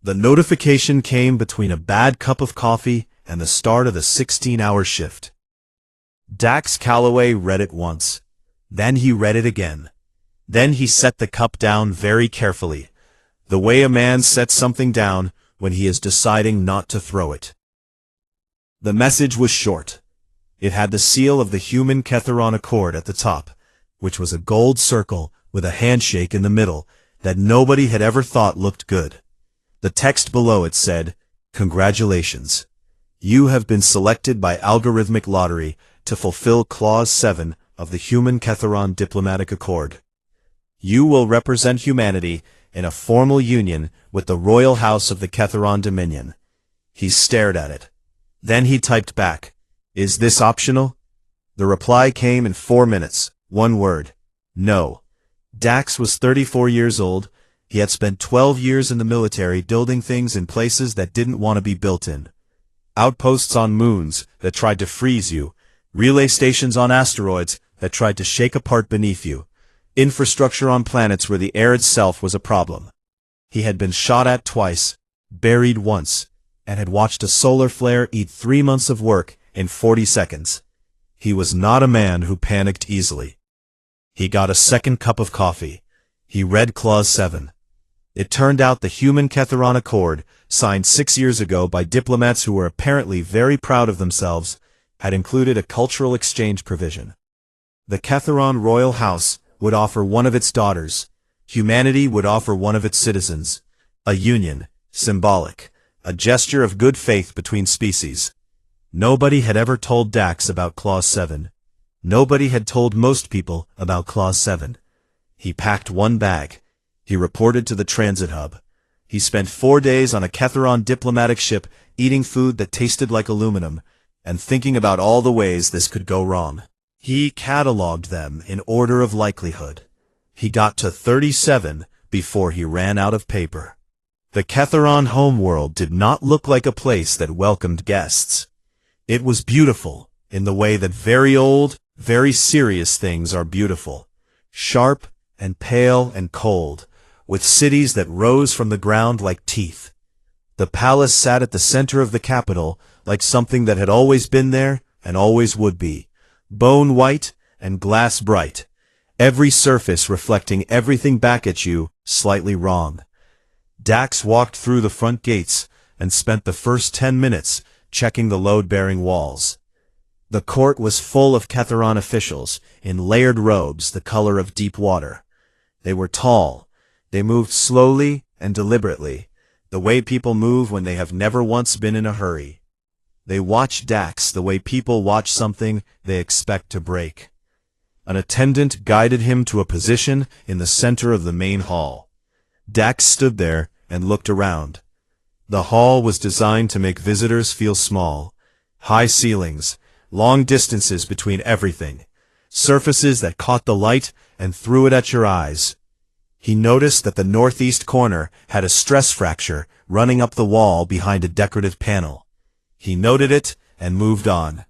The notification came between a bad cup of coffee and the start of the 16-hour shift. Dax Calloway read it once. Then he read it again. Then he set the cup down very carefully, the way a man sets something down when he is deciding not to throw it. The message was short. It had the seal of the human Katheron Accord at the top, which was a gold circle with a handshake in the middle that nobody had ever thought looked good. The text below it said, "Congratulations. You have been selected by algorithmic lottery to fulfill Clause 7 of the Human Katheron Diplomatic Accord. You will represent humanity in a formal union with the royal house of the Katheron Dominion." He stared at it. Then he typed back, "Is this optional?" The reply came in 4 minutes. One word. No. Dax was 34 years old. He had spent 12 years in the military building things in places that didn't want to be built in. Outposts on moons that tried to freeze you. Relay stations on asteroids that tried to shake apart beneath you. Infrastructure on planets where the air itself was a problem. He had been shot at twice, buried once, and had watched a solar flare eat 3 months of work in 40 seconds. He was not a man who panicked easily. He got a second cup of coffee. He read Clause 7. It turned out the Human Katheron Accord, signed 6 years ago by diplomats who were apparently very proud of themselves, had included a cultural exchange provision. The Katheron Royal House would offer one of its daughters. Humanity would offer one of its citizens. A union, symbolic, a gesture of good faith between species. Nobody had ever told Dax about Clause 7. Nobody had told most people about Clause 7. He packed one bag. He reported to the transit hub. He spent 4 days on a Katheron diplomatic ship, eating food that tasted like aluminum, and thinking about all the ways this could go wrong. He catalogued them in order of likelihood. He got to 37 before he ran out of paper. The Katheron homeworld did not look like a place that welcomed guests. It was beautiful in the way that very old, very serious things are beautiful. Sharp and pale and cold, with cities that rose from the ground like teeth. The palace sat at the center of the capital like something that had always been there and always would be. Bone white and glass bright. Every surface reflecting everything back at you slightly wrong. Dax walked through the front gates and spent the first 10 minutes checking the load-bearing walls. The court was full of Katheron officials in layered robes the color of deep water. They were tall. They moved slowly and deliberately, the way people move when they have never once been in a hurry. They watched Dax the way people watch something they expect to break. An attendant guided him to a position in the center of the main hall. Dax stood there and looked around. The hall was designed to make visitors feel small. High ceilings, long distances between everything, surfaces that caught the light and threw it at your eyes. He noticed that the northeast corner had a stress fracture running up the wall behind a decorative panel. He noted it and moved on.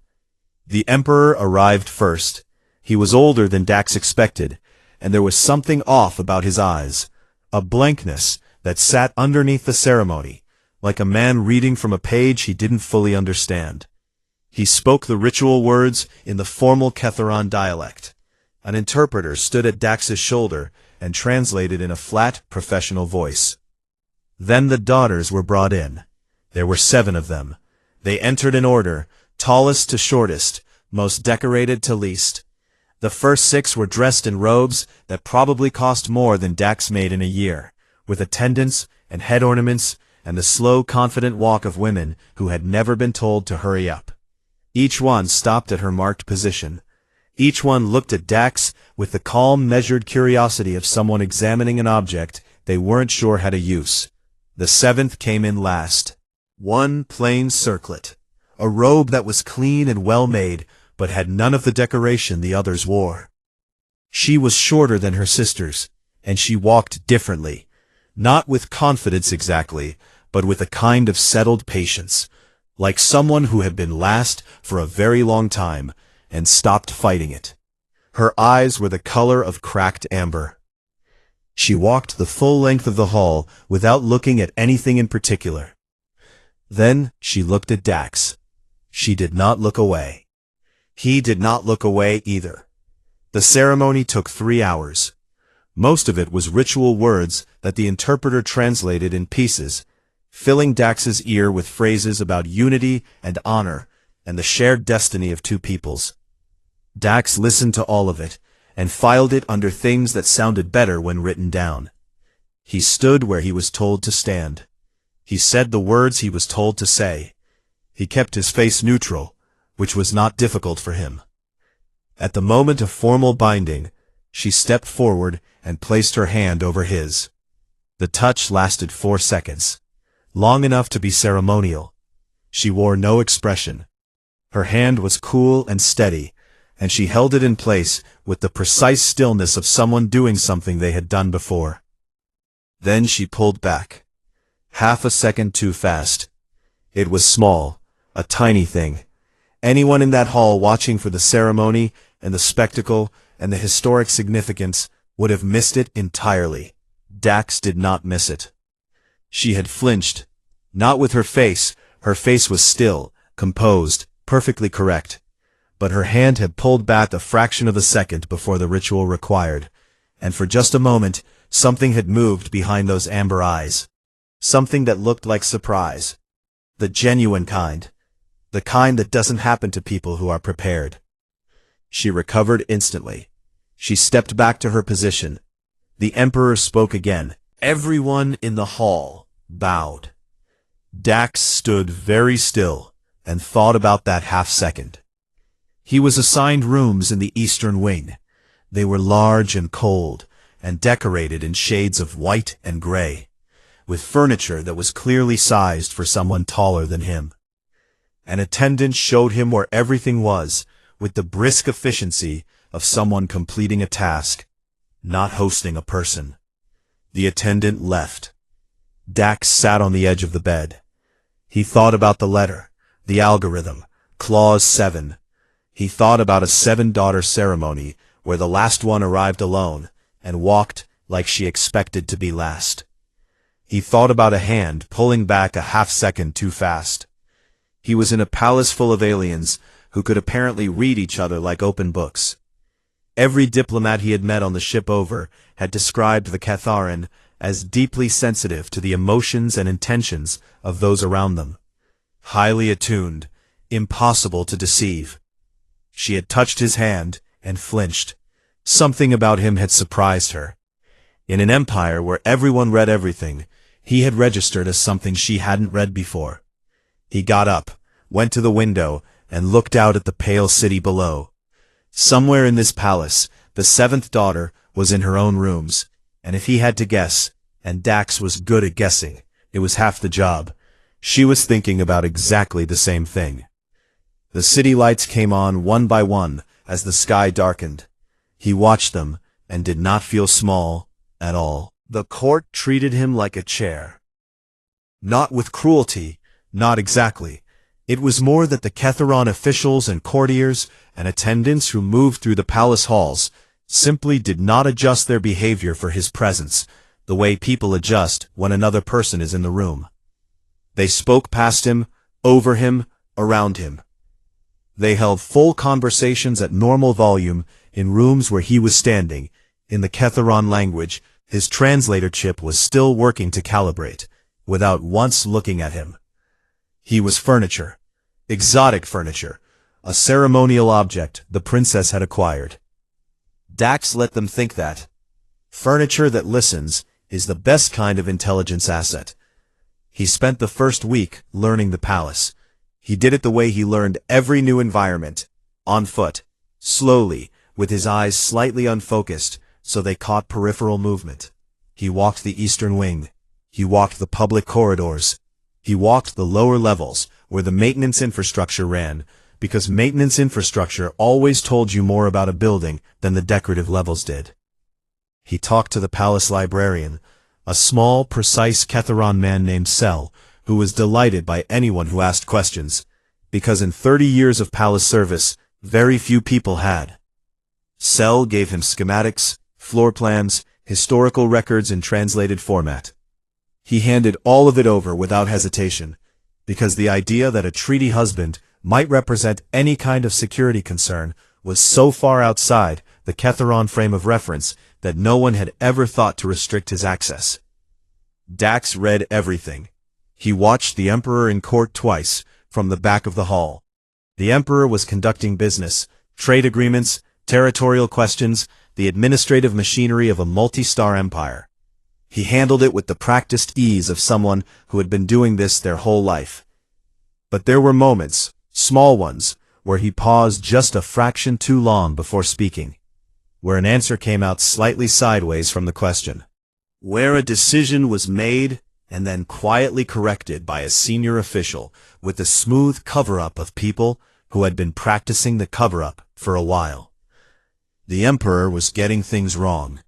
The Emperor arrived first. He was older than Dax expected, and there was something off about his eyes, a blankness that sat underneath the ceremony, like a man reading from a page he didn't fully understand. He spoke the ritual words in the formal Katheron dialect. An interpreter stood at Dax's shoulder and translated in a flat, professional voice. Then the daughters were brought in. There were 7 of them. They entered in order, tallest to shortest, most decorated to least. The first 6 were dressed in robes that probably cost more than Dax made in a year, with attendants and head ornaments and the slow, confident walk of women who had never been told to hurry up. Each one stopped at her marked position. Each one looked at Dax with the calm, measured curiosity of someone examining an object they weren't sure had a use. The 7th came in last. One plain circlet, a robe that was clean and well-made, but had none of the decoration the others wore. She was shorter than her sisters, and she walked differently, not with confidence exactly, but with a kind of settled patience, like someone who had been last for a very long time and stopped fighting it. Her eyes were the color of cracked amber. She walked the full length of the hall without looking at anything in particular. Then she looked at Dax. She did not look away. He did not look away either. The ceremony took 3 hours. Most of it was ritual words that the interpreter translated in pieces, filling Dax's ear with phrases about unity and honor and the shared destiny of two peoples. Dax listened to all of it and filed it under things that sounded better when written down. He stood where he was told to stand. He said the words he was told to say. He kept his face neutral, which was not difficult for him. At the moment of formal binding, she stepped forward and placed her hand over his. The touch lasted 4 seconds, long enough to be ceremonial. She wore no expression. Her hand was cool and steady, and she held it in place with the precise stillness of someone doing something they had done before. Then she pulled back. Half a second too fast. It was small, a tiny thing. Anyone in that hall watching for the ceremony and the spectacle and the historic significance would have missed it entirely. Dax did not miss it. She had flinched. Not with her face. Her face was still, composed, perfectly correct. But her hand had pulled back a fraction of a second before the ritual required, and for just a moment, something had moved behind those amber eyes. Something that looked like surprise. The genuine kind. The kind that doesn't happen to people who are prepared. She recovered instantly. She stepped back to her position. The Emperor spoke again. Everyone in the hall bowed. Dax stood very still and thought about that half-second. He was assigned rooms in the eastern wing. They were large and cold, and decorated in shades of white and gray, with furniture that was clearly sized for someone taller than him. An attendant showed him where everything was, with the brisk efficiency of someone completing a task, not hosting a person. The attendant left. Dax sat on the edge of the bed. He thought about the letter, the algorithm, Clause 7. He thought about a 7-daughter ceremony where the last one arrived alone and walked like she expected to be last. He thought about a hand pulling back a half-second too fast. He was in a palace full of aliens who could apparently read each other like open books. Every diplomat he had met on the ship over had described the Katheron as deeply sensitive to the emotions and intentions of those around them. Highly attuned, impossible to deceive. She had touched his hand and flinched. Something about him had surprised her. In an empire where everyone read everything, he had registered as something she hadn't read before. He got up, went to the window, and looked out at the pale city below. Somewhere in this palace, the 7th daughter was in her own rooms, and if he had to guess, and Dax was good at guessing, it was half the job, she was thinking about exactly the same thing. The city lights came on one by one as the sky darkened. He watched them and did not feel small at all. The court treated him like a chair. Not with cruelty, not exactly. It was more that the Katheron officials and courtiers and attendants who moved through the palace halls simply did not adjust their behavior for his presence, the way people adjust when another person is in the room. They spoke past him, over him, around him. They held full conversations at normal volume in rooms where he was standing. In the Katheron language, his translator chip was still working to calibrate, without once looking at him. He was furniture. Exotic furniture. A ceremonial object the princess had acquired. Dax let them think that. Furniture that listens is the best kind of intelligence asset. He spent the first week learning the palace. He did it the way he learned every new environment, on foot, slowly, with his eyes slightly unfocused so they caught peripheral movement. He walked the eastern wing. He walked the public corridors. He walked the lower levels where the maintenance infrastructure ran, because maintenance infrastructure always told you more about a building than the decorative levels did. He talked to the palace librarian, a small, precise Katheron man named Sel, who was delighted by anyone who asked questions, because in 30 years of palace service, very few people had. Sel gave him schematics, floor plans, historical records in translated format. He handed all of it over without hesitation, because the idea that a treaty husband might represent any kind of security concern was so far outside the Katheron frame of reference that no one had ever thought to restrict his access. Dax read everything. He watched the Emperor in court twice, from the back of the hall. The Emperor was conducting business, trade agreements, territorial questions, the administrative machinery of a multi-star empire. He handled it with the practiced ease of someone who had been doing this their whole life. But there were moments, small ones, where he paused just a fraction too long before speaking, where an answer came out slightly sideways from the question, where a decision was made and then quietly corrected by a senior official with the smooth cover-up of people who had been practicing the cover-up for a while. The Emperor was getting things wrong.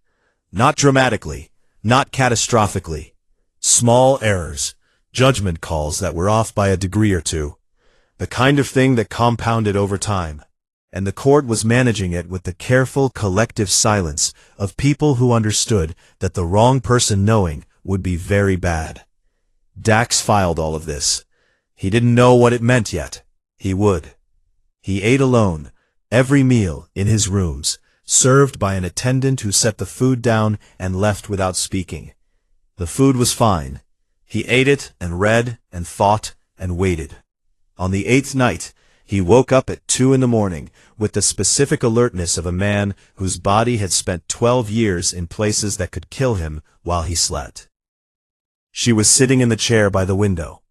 Not dramatically, not catastrophically. Small errors, judgment calls that were off by a degree or two. The kind of thing that compounded over time. And the court was managing it with the careful collective silence of people who understood that the wrong person knowing would be very bad. Dax filed all of this. He didn't know what it meant yet. He would. He ate alone, every meal in his rooms, served by an attendant who set the food down and left without speaking. The food was fine. He ate it and read and thought and waited. On the 8th night, he woke up at 2 a.m. with the specific alertness of a man whose body had spent 12 years in places that could kill him while he slept. She was sitting in the chair by the window.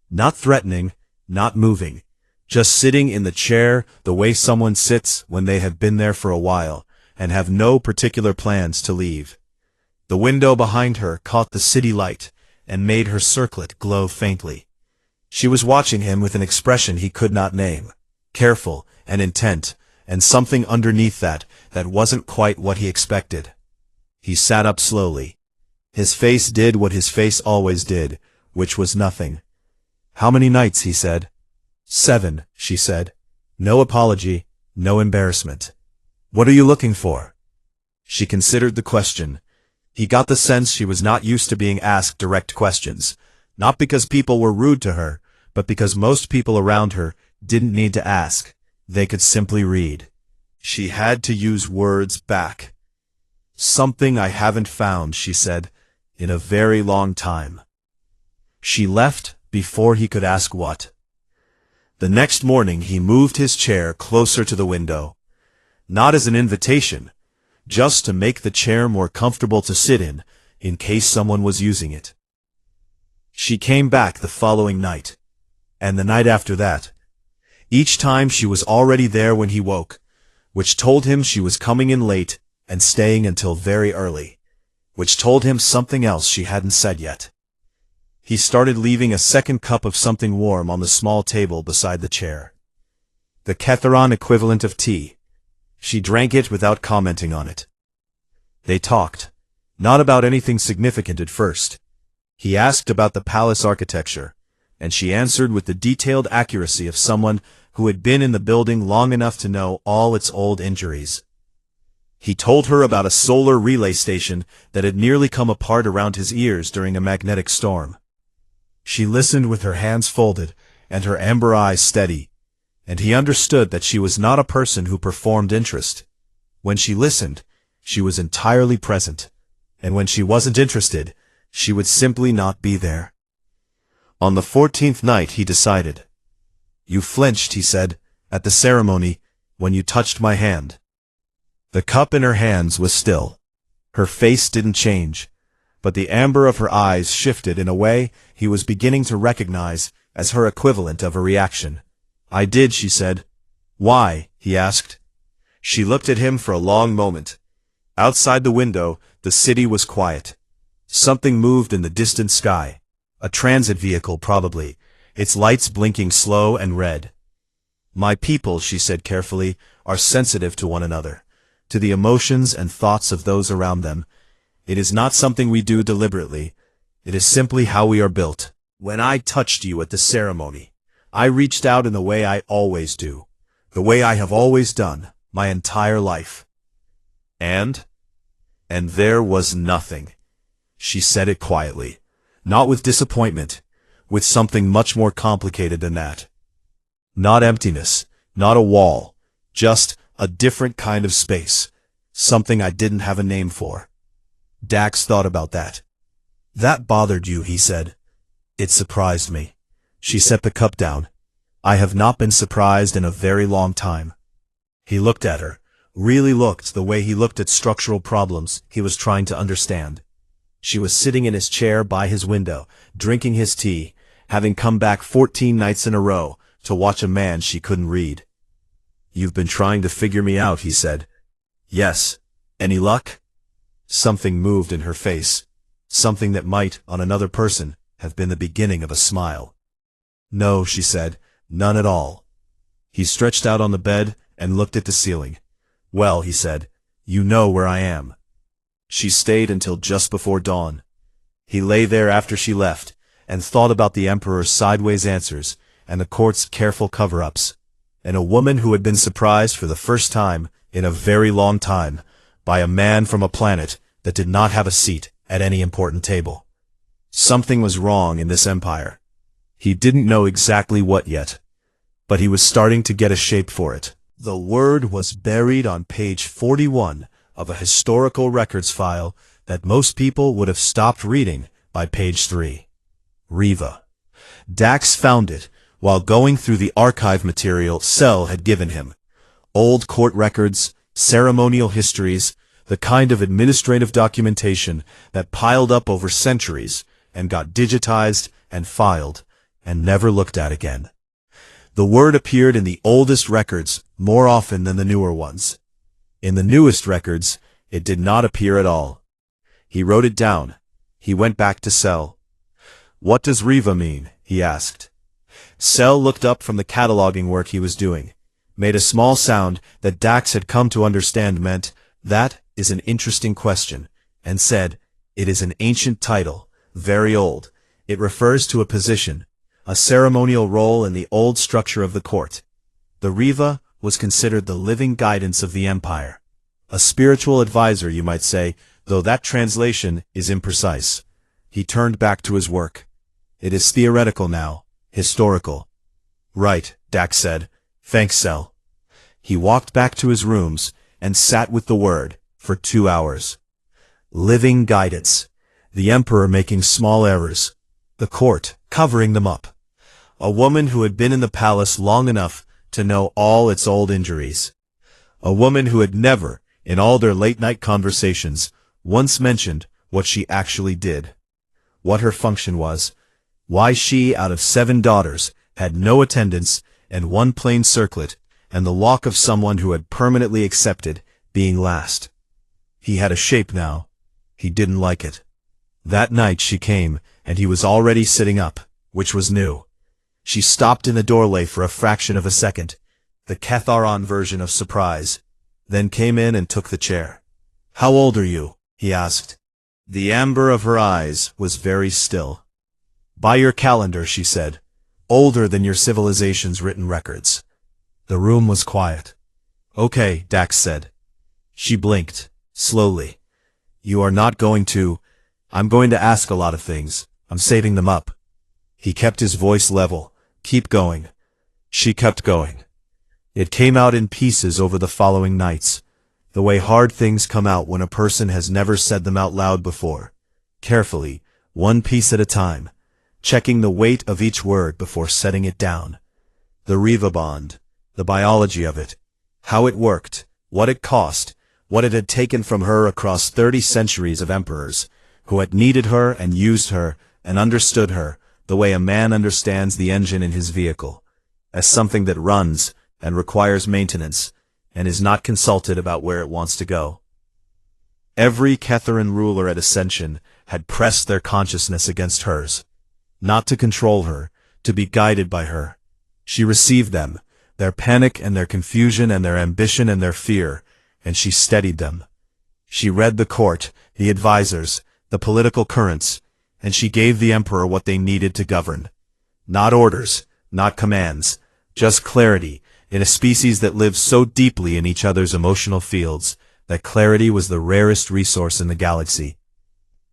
Not threatening, not moving. Just sitting in the chair the way someone sits when they have been there for a while and have no particular plans to leave. The window behind her caught the city light and made her circlet glow faintly. She was watching him with an expression he could not name, careful and intent, and something underneath that wasn't quite what he expected. He sat up slowly. His face did what his face always did, which was nothing. "How many nights?" he said. 7, she said. No apology, no embarrassment. "What are you looking for?" She considered the question. He got the sense she was not used to being asked direct questions, not because people were rude to her, but because most people around her didn't need to ask. They could simply read. She had to use words back. "Something I haven't found," she said, "in a very long time." She left before he could ask what. The next morning he moved his chair closer to the window. Not as an invitation, just to make the chair more comfortable to sit in case someone was using it. She came back the following night, and the night after that. Each time she was already there when he woke, which told him she was coming in late and staying until very early, which told him something else she hadn't said yet. He started leaving a second cup of something warm on the small table beside the chair. The Katheron equivalent of tea. She drank it without commenting on it. They talked, not about anything significant at first. He asked about the palace architecture, and she answered with the detailed accuracy of someone who had been in the building long enough to know all its old injuries. He told her about a solar relay station that had nearly come apart around his ears during a magnetic storm. She listened with her hands folded and her amber eyes steady, and he understood that she was not a person who performed interest. When she listened, she was entirely present, and when she wasn't interested, she would simply not be there. On the 14th night he decided. "You flinched," he said, "at the ceremony, when you touched my hand." The cup in her hands was still. Her face didn't change, but the amber of her eyes shifted in a way he was beginning to recognize as her equivalent of a reaction. "I did," she said. "Why?" he asked. She looked at him for a long moment. Outside the window, the city was quiet. Something moved in the distant sky. A transit vehicle, probably, its lights blinking slow and red. "My people," she said carefully, "are sensitive to one another, to the emotions and thoughts of those around them. It is not something we do deliberately. It is simply how we are built. When I touched you at the ceremony, I reached out in the way I always do, the way I have always done, my entire life." And And there was nothing. She said it quietly, not with disappointment, with something much more complicated than that. Not emptiness, not a wall, just a different kind of space, something I didn't have a name for. Dax thought about that. That bothered you, he said. It surprised me. She set the cup down. I have not been surprised in a very long time. He looked at her, really looked the way he looked at structural problems he was trying to understand. She was sitting in his chair by his window, drinking his tea, having come back 14 nights in a row to watch a man she couldn't read. You've been trying to figure me out, he said. Yes. Any luck? Something moved in her face, something that might, on another person, have been the beginning of a smile. No, she said, none at all. He stretched out on the bed and looked at the ceiling. Well, he said, you know where I am. She stayed until just before dawn. He lay there after she left, and thought about the Emperor's sideways answers, and the court's careful cover-ups, and a woman who had been surprised for the first time, in a very long time, by a man from a planet that did not have a seat at any important table. Something was wrong in this empire. He didn't know exactly what yet, but he was starting to get a shape for it. The word was buried on page 41 of a historical records file that most people would have stopped reading by page 3. Reva. Dax found it while going through the archive material Cell had given him. Old court records, ceremonial histories, the kind of administrative documentation that piled up over centuries and got digitized and filed and never looked at again. The word appeared in the oldest records more often than the newer ones. In the newest records, it did not appear at all. He wrote it down. He went back to Cell. What does Reva mean? He asked. Cell looked up from the cataloging work he was doing, made a small sound that Dax had come to understand meant, "That is an interesting question," and said, "It is an ancient title, very old. It refers to a position, a ceremonial role in the old structure of the court. The Reva was considered the living guidance of the empire. A spiritual advisor, you might say, though that translation is imprecise." He turned back to his work. "It is theoretical now, historical." "Right," Dax said. "Thanks, Cell." He walked back to his rooms and sat with the word for 2 hours. Living guidance. The Emperor making small errors. The court covering them up. A woman who had been in the palace long enough to know all its old injuries. A woman who had never, in all their late-night conversations, once mentioned what she actually did. What her function was. Why she, out of 7 daughters, had no attendance and 1 plain circlet, and the lock of someone who had permanently accepted being last. He had a shape now. He didn't like it. That night she came, and he was already sitting up, which was new. She stopped in the doorway for a fraction of a second, the Katheron version of surprise, then came in and took the chair. "How old are you?" he asked. The amber of her eyes was very still. "By your calendar," she said. "Older than your civilization's written records." The room was quiet. "Okay," Dax said. She blinked, slowly. "You are not going to... I'm going to ask a lot of things. I'm saving them up." He kept his voice level. "Keep going." She kept going. It came out in pieces over the following nights, the way hard things come out when a person has never said them out loud before. Carefully, one piece at a time, checking the weight of each word before setting it down. The Reva bond, the biology of it, how it worked, what it cost, what it had taken from her across 30 centuries of emperors, who had needed her and used her and understood her the way a man understands the engine in his vehicle, as something that runs and requires maintenance and is not consulted about where it wants to go. Every Katheron ruler at Ascension had pressed their consciousness against hers, not to control her, to be guided by her. She received them, their panic and their confusion and their ambition and their fear, and she steadied them. She read the court, the advisors, the political currents, and she gave the Emperor what they needed to govern. Not orders, not commands, just clarity, in a species that lives so deeply in each other's emotional fields that clarity was the rarest resource in the galaxy.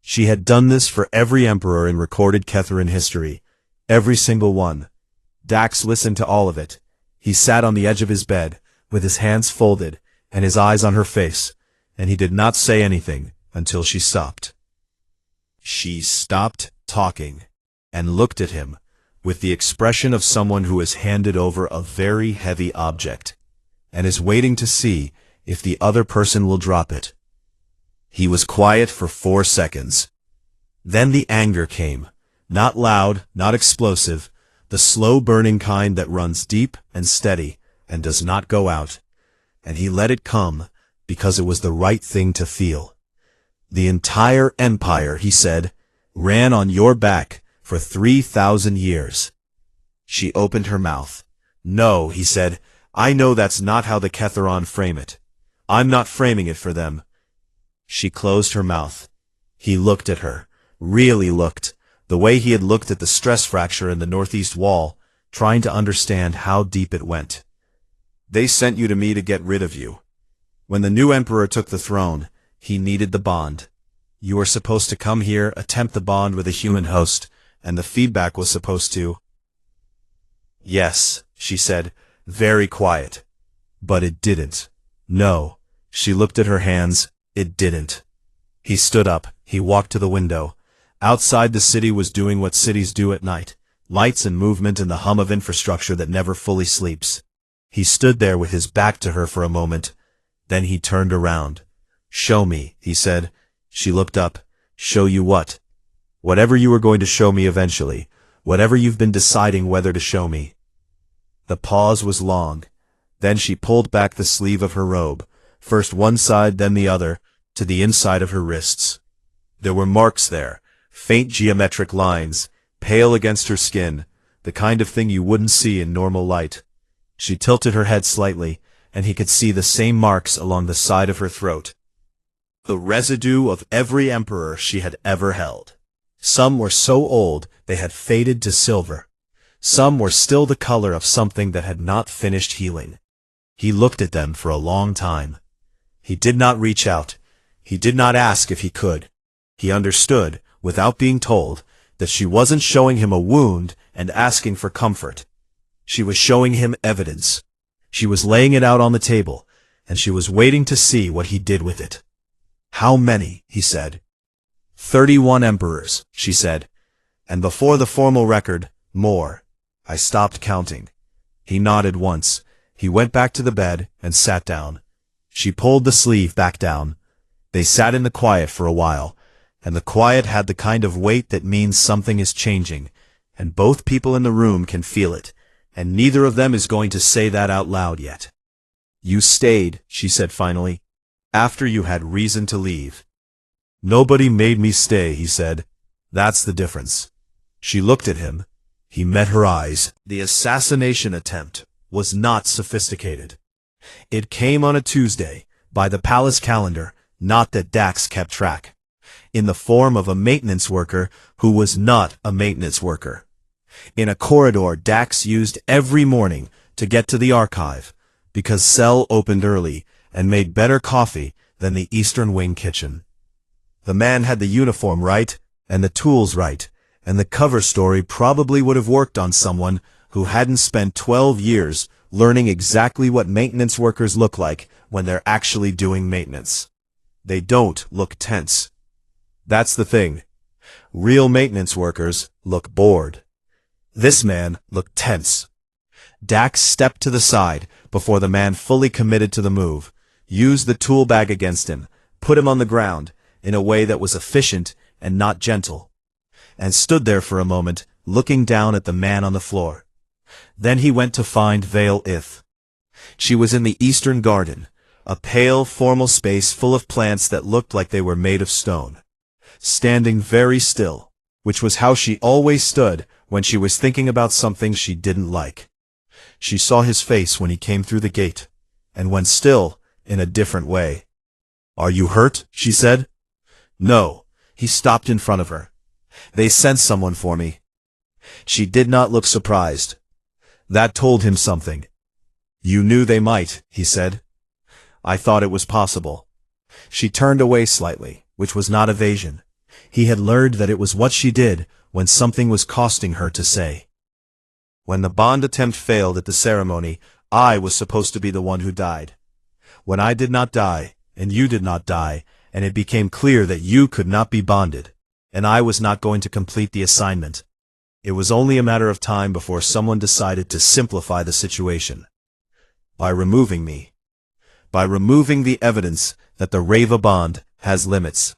She had done this for every emperor in recorded Katheron history. Every single one. Dax listened to all of it. He sat on the edge of his bed, with his hands folded, and his eyes on her face, and he did not say anything until she stopped. She stopped talking, and looked at him, with the expression of someone who has handed over a very heavy object, and is waiting to see if the other person will drop it. He was quiet for 4 seconds. Then the anger came, not loud, not explosive, the slow-burning kind that runs deep and steady and does not go out, and he let it come because it was the right thing to feel. The entire empire, he said, ran on your back for 3,000 years. She opened her mouth. No, he said, I know that's not how the Katheron frame it. I'm not framing it for them. She closed her mouth. He looked at her, really looked, the way he had looked at the stress fracture in the northeast wall, trying to understand how deep it went. They sent you to me to get rid of you. When the new emperor took the throne, he needed the bond. You were supposed to come here, attempt the bond with a human host, and the feedback was supposed to... Yes, she said, very quiet. But it didn't. No. She looked at her hands. It didn't. He stood up. He walked to the window. Outside the city was doing what cities do at night. Lights and movement and the hum of infrastructure that never fully sleeps. He stood there with his back to her for a moment. Then he turned around. Show me, he said. She looked up. Show you what? Whatever you were going to show me eventually. Whatever you've been deciding whether to show me. The pause was long. Then she pulled back the sleeve of her robe, first one side then the other, to the inside of her wrists. There were marks there, faint geometric lines, pale against her skin, the kind of thing you wouldn't see in normal light. She tilted her head slightly, and he could see the same marks along the side of her throat. The residue of every emperor she had ever held. Some were so old they had faded to silver. Some were still the color of something that had not finished healing. He looked at them for a long time. He did not reach out. He did not ask if he could. He understood, without being told, that she wasn't showing him a wound and asking for comfort. She was showing him evidence. She was laying it out on the table, and she was waiting to see what he did with it. How many? He said. 31 emperors, she said. And before the formal record, more. I stopped counting. He nodded once. He went back to the bed and sat down. She pulled the sleeve back down. They sat in the quiet for a while, and the quiet had the kind of weight that means something is changing, and both people in the room can feel it, and neither of them is going to say that out loud yet. You stayed, she said finally, after you had reason to leave. Nobody made me stay, he said. That's the difference. She looked at him. He met her eyes. The assassination attempt was not sophisticated. It came on a Tuesday, by the palace calendar, not that Dax kept track, in the form of a maintenance worker who was not a maintenance worker. In a corridor Dax used every morning to get to the archive, because Cell opened early and made better coffee than the Eastern Wing kitchen. The man had the uniform right, and the tools right, and the cover story probably would have worked on someone who hadn't spent 12 years learning exactly what maintenance workers look like when they're actually doing maintenance. They don't look tense. That's the thing. Real maintenance workers look bored. This man looked tense. Dax stepped to the side before the man fully committed to the move, used the tool bag against him, put him on the ground in a way that was efficient and not gentle, and stood there for a moment, looking down at the man on the floor. Then he went to find Vale Ith. She was in the Eastern Garden, a pale, formal space full of plants that looked like they were made of stone, standing very still, which was how she always stood when she was thinking about something she didn't like. She saw his face when he came through the gate, and went still in a different way. "Are you hurt?" she said. "No." He stopped in front of her. "They sent someone for me." She did not look surprised. That told him something. "You knew they might," he said. "I thought it was possible." She turned away slightly, which was not evasion. He had learned that it was what she did when something was costing her to say. When the bond attempt failed at the ceremony, I was supposed to be the one who died. When I did not die, and you did not die, and it became clear that you could not be bonded, and I was not going to complete the assignment, it was only a matter of time before someone decided to simplify the situation. By removing me. By removing the evidence that the Reva bond has limits.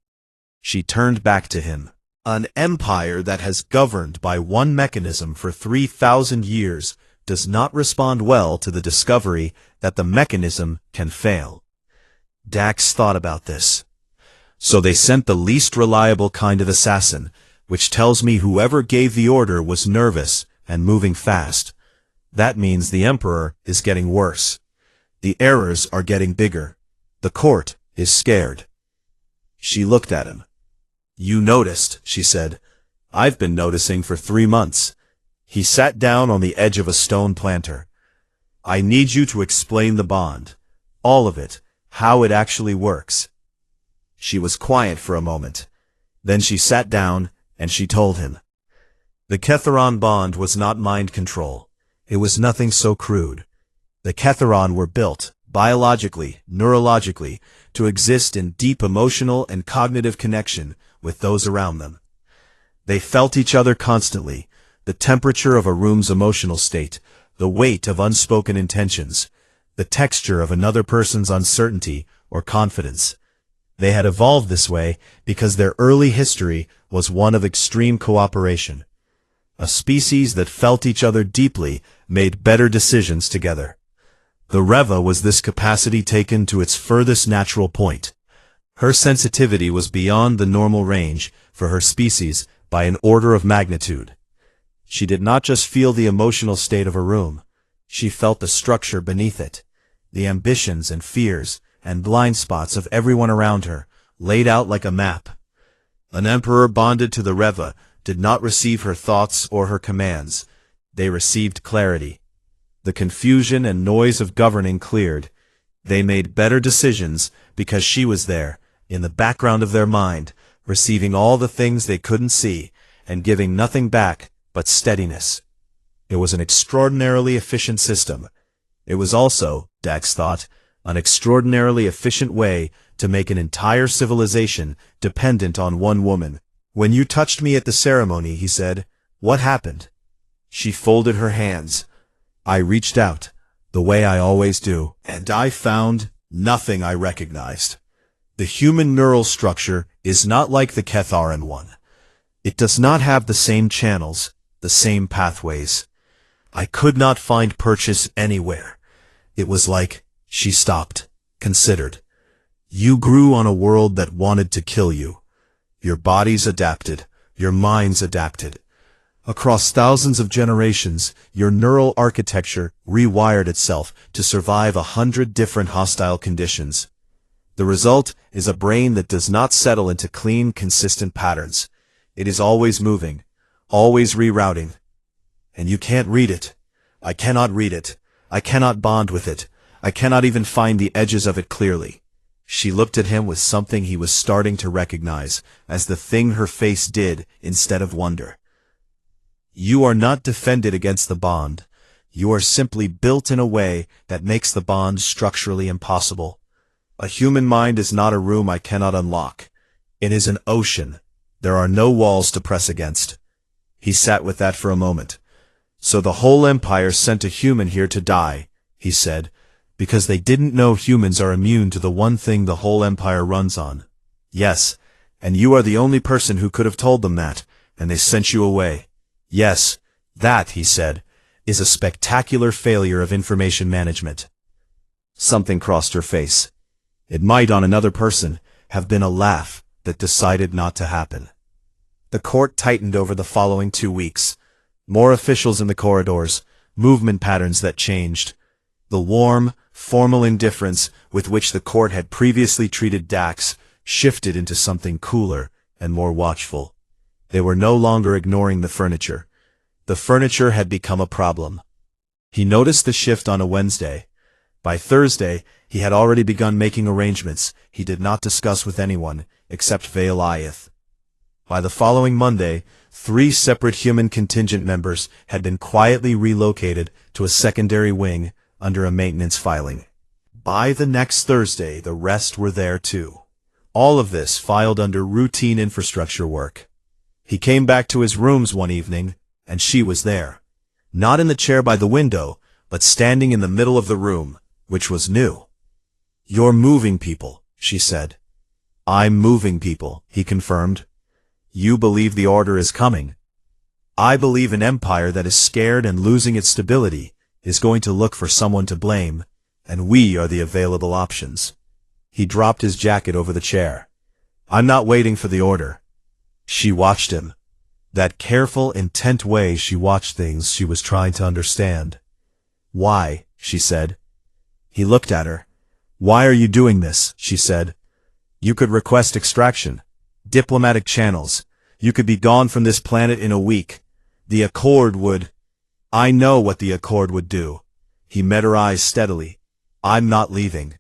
She turned back to him. An empire that has governed by one mechanism for 3,000 years does not respond well to the discovery that the mechanism can fail. Dax thought about this. So they sent the least reliable kind of assassin, which tells me whoever gave the order was nervous and moving fast. That means the Emperor is getting worse. The errors are getting bigger. The court is scared. She looked at him. You noticed, she said. I've been noticing for 3 months. He sat down on the edge of a stone planter. I need you to explain the bond. All of it. How it actually works. She was quiet for a moment. Then she sat down and she told him. The Katheron bond was not mind control. It was nothing so crude. The Katheron were built, biologically, neurologically, to exist in deep emotional and cognitive connection with those around them. They felt each other constantly, the temperature of a room's emotional state, the weight of unspoken intentions, the texture of another person's uncertainty or confidence. They had evolved this way because their early history was one of extreme cooperation. A species that felt each other deeply made better decisions together. The Reva was this capacity taken to its furthest natural point. Her sensitivity was beyond the normal range for her species by an order of magnitude. She did not just feel the emotional state of a room. She felt the structure beneath it, the ambitions and fears and blind spots of everyone around her, laid out like a map. An emperor bonded to the Reva did not receive her thoughts or her commands. They received clarity. The confusion and noise of governing cleared. They made better decisions because she was there, in the background of their mind, receiving all the things they couldn't see, and giving nothing back but steadiness. It was an extraordinarily efficient system. It was also, Dax thought, an extraordinarily efficient way to make an entire civilization dependent on one woman. When you touched me at the ceremony, he said, what happened? She folded her hands. I reached out, the way I always do, and I found nothing I recognized. The human neural structure is not like the Katheron one. It does not have the same channels, the same pathways. I could not find purchase anywhere. It was like, she stopped, considered. You grew on a world that wanted to kill you. Your bodies adapted, your minds adapted. Across thousands of generations, your neural architecture rewired itself to survive 100 different hostile conditions. The result is a brain that does not settle into clean, consistent patterns. It is always moving, always rerouting. And you can't read it. I cannot read it. I cannot bond with it. I cannot even find the edges of it clearly. She looked at him with something he was starting to recognize as the thing her face did instead of wonder. You are not defended against the bond. You are simply built in a way that makes the bond structurally impossible. A human mind is not a room I cannot unlock. It is an ocean. There are no walls to press against. He sat with that for a moment. So the whole empire sent a human here to die, he said, because they didn't know humans are immune to the one thing the whole empire runs on. Yes, and you are the only person who could have told them that, and they sent you away. Yes, that, he said, is a spectacular failure of information management. Something crossed her face. It might, on another person, have been a laugh that decided not to happen. The court tightened over the following 2 weeks. More officials in the corridors, movement patterns that changed. The warm, formal indifference with which the court had previously treated Dax shifted into something cooler and more watchful. They were no longer ignoring the furniture. The furniture had become a problem. He noticed the shift on a Wednesday. By Thursday, he had already begun making arrangements he did not discuss with anyone, except Veilith. By the following Monday, 3 separate human contingent members had been quietly relocated to a secondary wing under a maintenance filing. By the next Thursday, the rest were there too. All of this filed under routine infrastructure work. He came back to his rooms one evening, and she was there. Not in the chair by the window, but standing in the middle of the room, which was new. "You're moving people," she said. "I'm moving people," he confirmed. "You believe the order is coming. I believe an empire that is scared and losing its stability is going to look for someone to blame, and we are the available options." He dropped his jacket over the chair. "I'm not waiting for the order." She watched him. That careful, intent way she watched things she was trying to understand. "Why?" she said. He looked at her. "Why are you doing this?" she said. "You could request extraction. Diplomatic channels. You could be gone from this planet in a week. The Accord would—" "I know what the Accord would do." He met her eyes steadily. "I'm not leaving."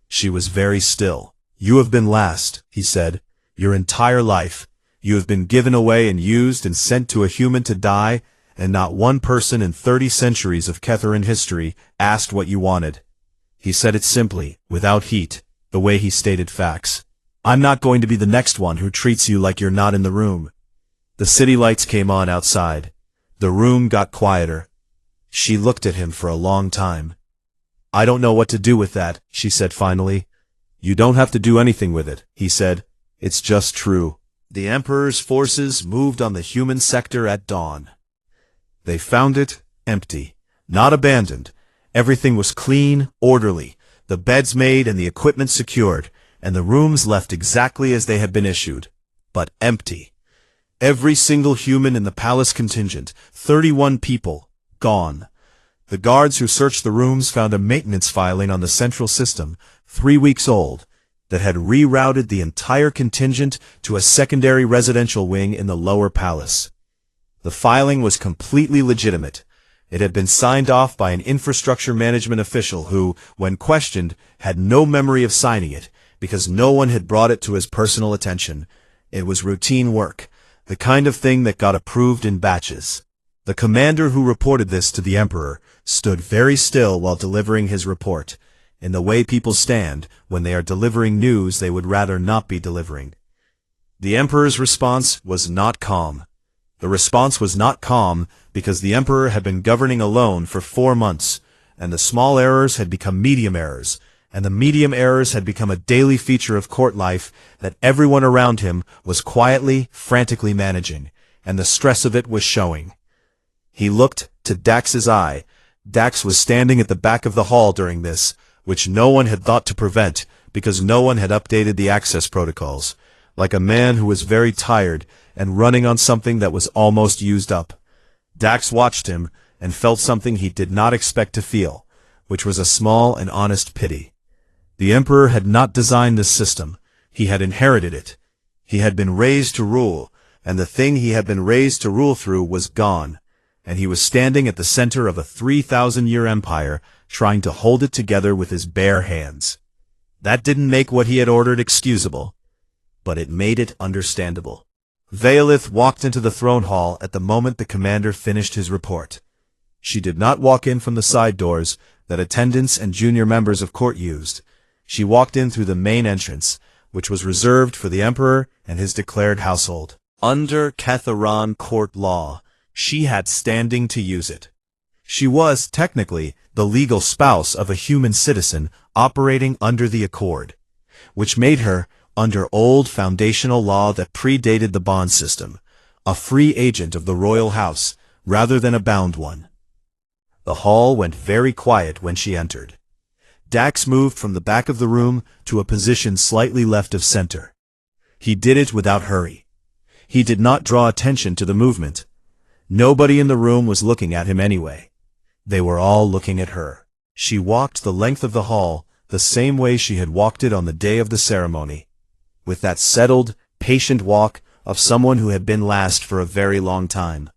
She was very still. "You have been last," he said. "Your entire life. You have been given away and used and sent to a human to die, and not one person in 30 centuries of Katheron history asked what you wanted." He said it simply, without heat, the way he stated facts. "I'm not going to be the next one who treats you like you're not in the room." The city lights came on outside. The room got quieter. She looked at him for a long time. "I don't know what to do with that," she said finally. "You don't have to do anything with it," he said. "It's just true." The Emperor's forces moved on the human sector at dawn. They found it empty, not abandoned. Everything was clean, orderly, the beds made and the equipment secured, and the rooms left exactly as they had been issued. But empty. Every single human in the palace contingent, 31 people, gone. The guards who searched the rooms found a maintenance filing on the central system, 3 weeks old, that had rerouted the entire contingent to a secondary residential wing in the lower palace. The filing was completely legitimate. It had been signed off by an infrastructure management official who, when questioned, had no memory of signing it, because no one had brought it to his personal attention. It was routine work, the kind of thing that got approved in batches. The commander who reported this to the Emperor stood very still while delivering his report, in the way people stand when they are delivering news they would rather not be delivering. The Emperor's response was not calm. The response was not calm because the Emperor had been governing alone for 4 months, and the small errors had become medium errors, and the medium errors had become a daily feature of court life that everyone around him was quietly, frantically managing, and the stress of it was showing. He looked to Dax's eye. Dax was standing at the back of the hall during this, which no one had thought to prevent because no one had updated the access protocols, like a man who was very tired and running on something that was almost used up. Dax watched him and felt something he did not expect to feel, which was a small and honest pity. The Emperor had not designed this system. He had inherited it. He had been raised to rule, and the thing he had been raised to rule through was gone, and he was standing at the center of a 3,000-year empire, trying to hold it together with his bare hands. That didn't make what he had ordered excusable, but it made it understandable. Veilith walked into the throne hall at the moment the commander finished his report. She did not walk in from the side doors that attendants and junior members of court used. She walked in through the main entrance, which was reserved for the Emperor and his declared household. Under Katheron court law, she had standing to use it. She was, technically, the legal spouse of a human citizen operating under the Accord, which made her, under old foundational law that predated the bond system, a free agent of the royal house rather than a bound one. The hall went very quiet when she entered. Dax moved from the back of the room to a position slightly left of center. He did it without hurry. He did not draw attention to the movement. Nobody in the room was looking at him anyway. They were all looking at her. She walked the length of the hall the same way she had walked it on the day of the ceremony, with that settled, patient walk of someone who had been last for a very long time.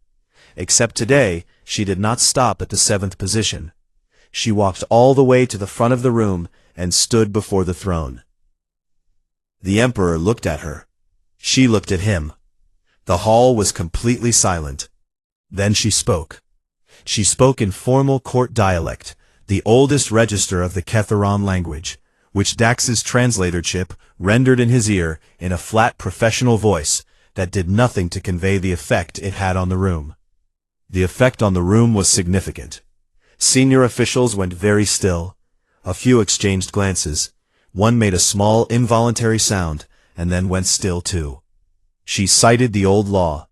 Except today, she did not stop at the 7th position. She walked all the way to the front of the room and stood before the throne. The emperor looked at her. She looked at him. The hall was completely silent. Then she spoke. She spoke in formal court dialect, the oldest register of the Katheron language, which Dax's translator chip rendered in his ear in a flat professional voice that did nothing to convey the effect it had on the room. The effect on the room was significant. Senior officials went very still. A few exchanged glances. One made a small involuntary sound, and then went still too. She cited the old law.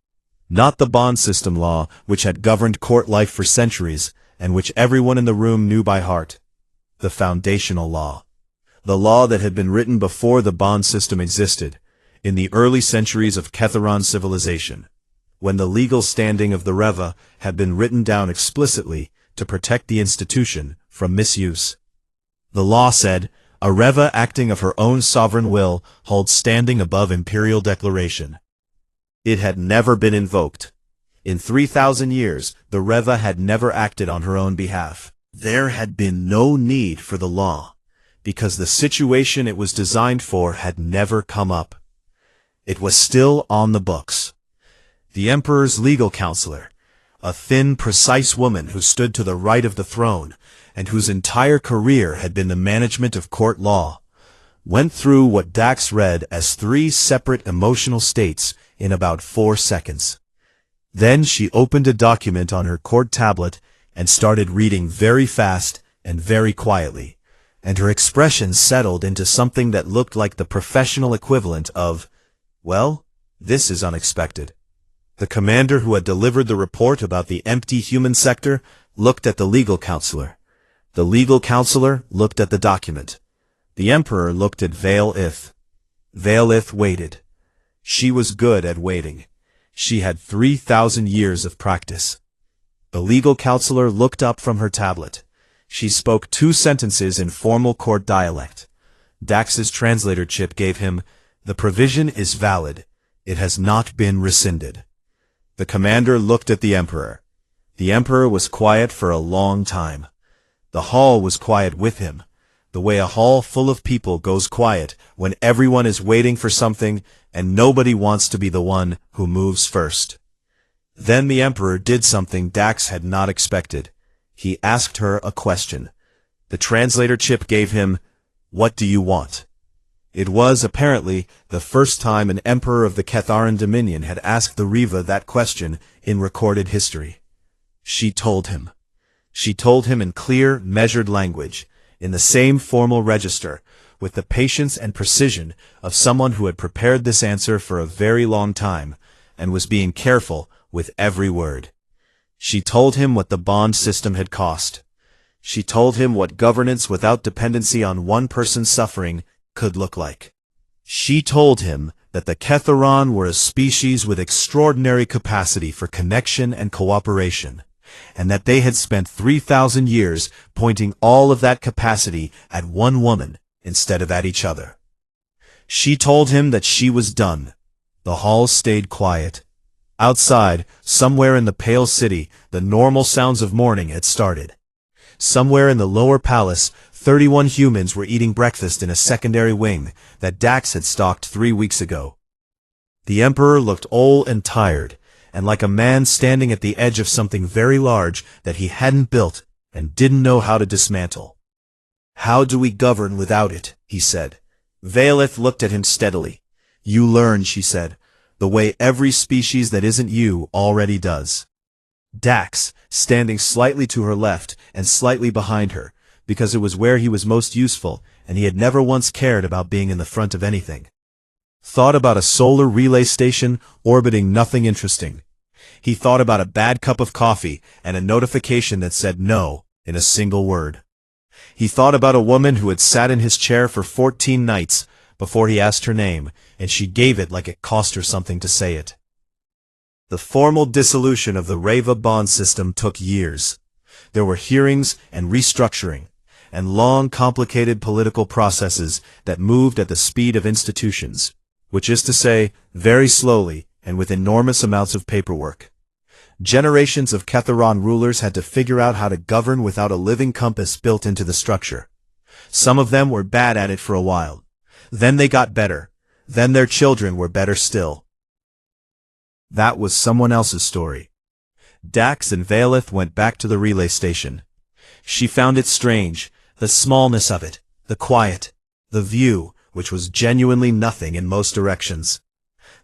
Not the bond system law, which had governed court life for centuries, and which everyone in the room knew by heart. The foundational law. The law that had been written before the bond system existed, in the early centuries of Katheron civilization, when the legal standing of the Reva had been written down explicitly to protect the institution from misuse. The law said, a Reva acting of her own sovereign will holds standing above imperial declaration. It had never been invoked. In 3,000 years, the Reva had never acted on her own behalf. There had been no need for the law, because the situation it was designed for had never come up. It was still on the books. The emperor's legal counselor, a thin, precise woman who stood to the right of the throne, and whose entire career had been the management of court law, went through what Dax read as 3 separate emotional states in about 4 seconds. Then she opened a document on her court tablet and started reading very fast and very quietly, and her expression settled into something that looked like the professional equivalent of, well, this is unexpected. The commander who had delivered the report about the empty human sector looked at the legal counselor. The legal counselor looked at the document. The emperor looked at Veil-Ith. Veil-Ith waited. She was good at waiting. She had 3,000 years of practice. The legal counselor looked up from her tablet. She spoke 2 sentences in formal court dialect. Dax's translator chip gave him, "The provision is valid. It has not been rescinded." The commander looked at the emperor. The emperor was quiet for a long time. The hall was quiet with him, the way a hall full of people goes quiet when everyone is waiting for something and nobody wants to be the one who moves first. Then the emperor did something Dax had not expected. He asked her a question. The translator chip gave him, "What do you want?" It was, apparently, the first time an emperor of the Katheron Dominion had asked the Reva that question in recorded history. She told him. She told him in clear, measured language, in the same formal register, with the patience and precision of someone who had prepared this answer for a very long time, and was being careful with every word. She told him what the bond system had cost. She told him what governance without dependency on one person's suffering could look like. She told him that the Katheron were a species with extraordinary capacity for connection and cooperation, and that they had spent 3,000 years pointing all of that capacity at one woman instead of at each other. She told him that she was done. The hall stayed quiet. Outside, somewhere in the pale city, the normal sounds of morning had started. Somewhere in the lower palace, 31 humans were eating breakfast in a secondary wing that Dax had stalked 3 weeks ago. The emperor looked old and tired, and like a man standing at the edge of something very large that he hadn't built and didn't know how to dismantle. "How do we govern without it?" he said. Veil-Ith looked at him steadily. "You learn," she said, "the way every species that isn't you already does." Dax, standing slightly to her left and slightly behind her, because it was where he was most useful, and he had never once cared about being in the front of anything, thought about a solar relay station orbiting nothing interesting. He thought about a bad cup of coffee and a notification that said no in a single word. He thought about a woman who had sat in his chair for 14 nights before he asked her name, and she gave it like it cost her something to say it. The formal dissolution of the Reva bond system took years. There were hearings and restructuring, and long, complicated political processes that moved at the speed of institutions, which is to say, very slowly and with enormous amounts of paperwork. Generations of Katheron rulers had to figure out how to govern without a living compass built into the structure. Some of them were bad at it for a while. Then they got better. Then their children were better still. That was someone else's story. Dax and Valeth went back to the relay station. She found it strange, the smallness of it, the quiet, the view, which was genuinely nothing in most directions.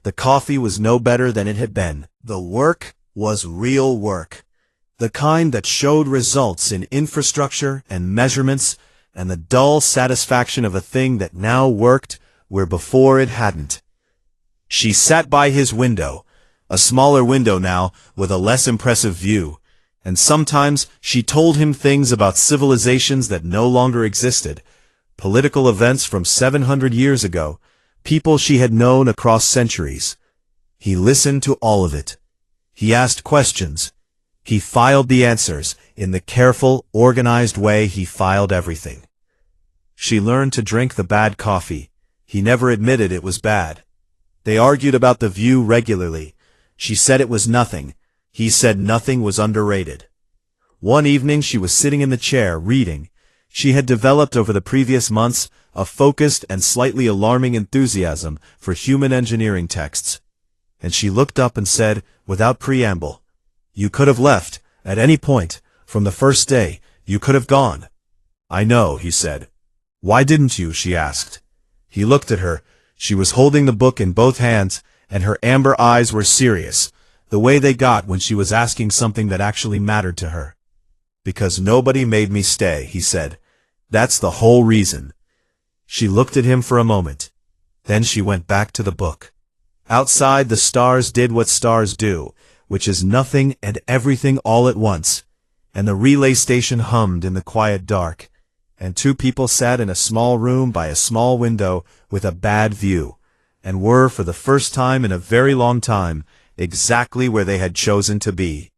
The coffee was no better than it had been. The work was real work. The kind that showed results in infrastructure and measurements, and the dull satisfaction of a thing that now worked where before it hadn't. She sat by his window, a smaller window now with a less impressive view, and sometimes she told him things about civilizations that no longer existed, political events from 700 years ago, people she had known across centuries. He listened to all of it. He asked questions. He filed the answers in the careful, organized way he filed everything. She learned to drink the bad coffee. He never admitted it was bad. They argued about the view regularly. She said it was nothing. He said nothing was underrated. One evening she was sitting in the chair, reading. She had developed over the previous months a focused and slightly alarming enthusiasm for human engineering texts. And she looked up and said, without preamble, "You could have left, at any point, from the first day, you could have gone." "I know," he said. "Why didn't you?" she asked. He looked at her. She was holding the book in both hands, and her amber eyes were serious, the way they got when she was asking something that actually mattered to her. "Because nobody made me stay," he said. "That's the whole reason." She looked at him for a moment. Then she went back to the book. Outside, the stars did what stars do, which is nothing and everything all at once, and the relay station hummed in the quiet dark, and two people sat in a small room by a small window with a bad view, and were, for the first time in a very long time, exactly where they had chosen to be.